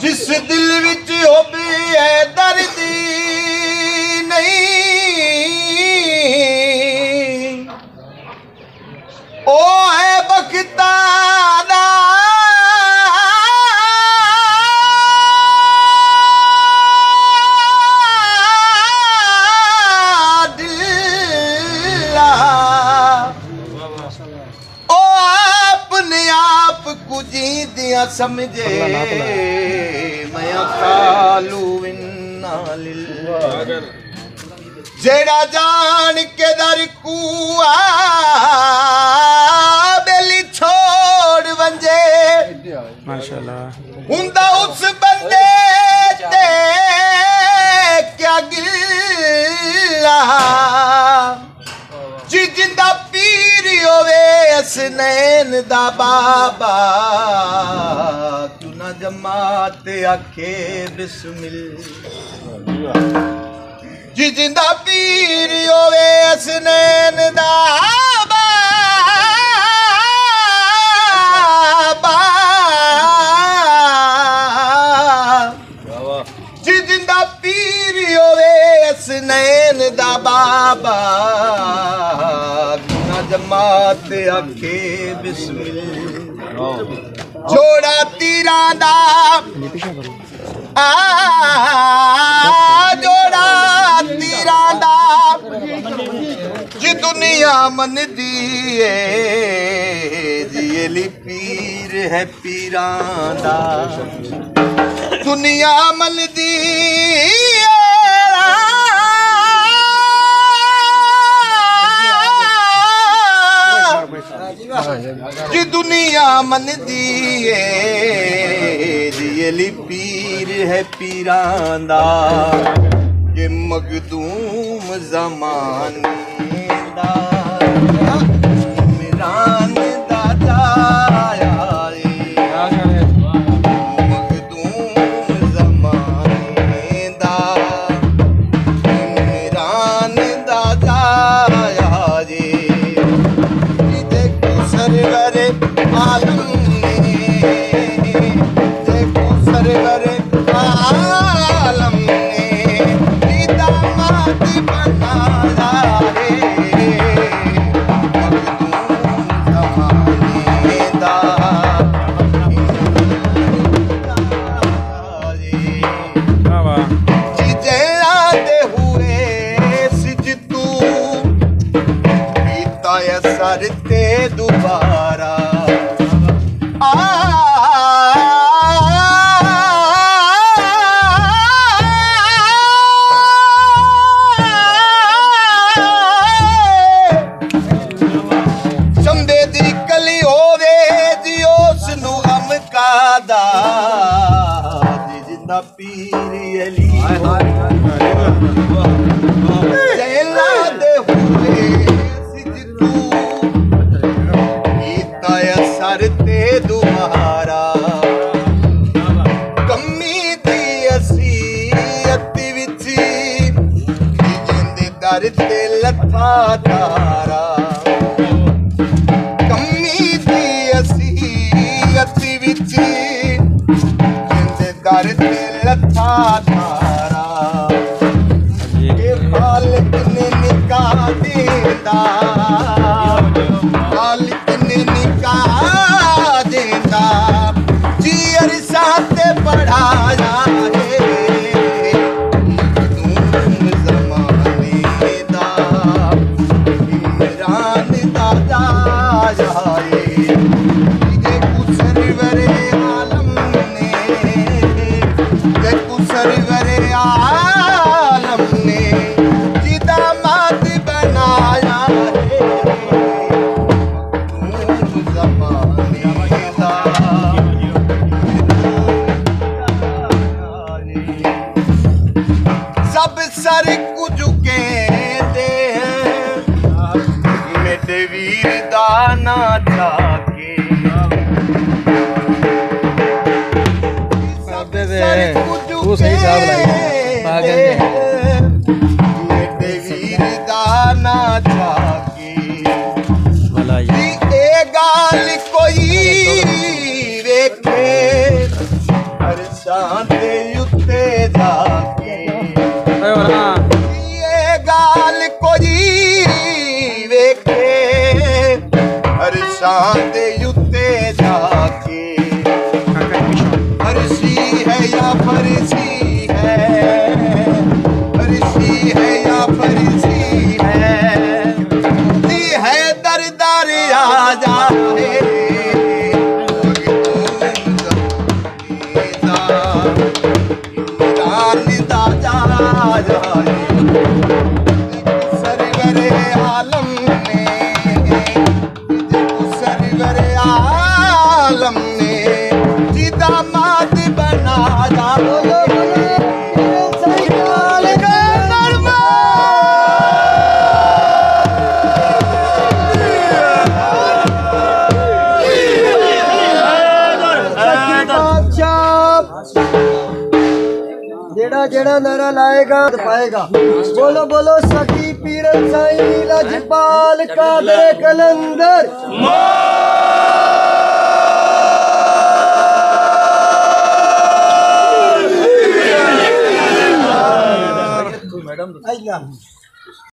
जिस दिल विच होवे है दर्द नहीं ओ है बख्ता दा दिया समझे मैं कालू जेड़ा जान के दर कुआ बेली छोड़ वंजे माशाल्लाह हुंदा उस बंदे ते क्या गिला जी जिंदा पीर होवे असनैन दा बाबा तू ना जमात आखे बिस्मिल जी जिंदा पीर होवे असनैन दा बाबा जी जिंदा पीर होवे असनैन दा बाबा जमात आखे बिस्मिल जोड़ा तीरा दा जोड़ा तीरा दा जी दुनिया मन दिए जी पीर है पीरां दा दुनिया मन दी जी दुनिया मन दिए जी पीर है पीरां दा ये मखदूम ज़माने दा इमरान दा जाया मखदूम ज़माने दा इमरान दा जाया सरवर आलम ने देखो सरवर आलम ने दामाद बनाया रे ज़माने दा जिजलाते हुए सिजदू पीता है सरते दोबारा संदे दी कली होवे जी उस नु गम कादा जी जिंदा पीर अली जैला दे हुए सिजदू सरते दोबारा कमी दी असीयत विच जिंदे दर ते लथा तारा कमी दी असीयत विच जिंदे दर ते लथा तारा ये मालिक ने निकाह देंदा मालिक ने निकाह देता जी अरसा ते पढ़ाया है ज़माने दा इमरान दा जाया है देखो सरवर आलम ने देखो सरवर आलम ने जी दामाद बनाया है सब सर को झुके दे मेरे वीर दाना चाह गाल कोई वेखे हर शांते उत्ते जाके ये गाल कोई वेखे हर शांते उत्ते जाके फर्शी है या फर्शी है फर्शी है या फर्शी है दर दर आ जाए सरवरे आलम ने सरवरे आलम ने जिदा मात बना जेड़ा जेड़ा नारा लाएगा पाएगा। बोलो बोलो सखी पीरन साईं लजपाल कादर कलंदर मैडम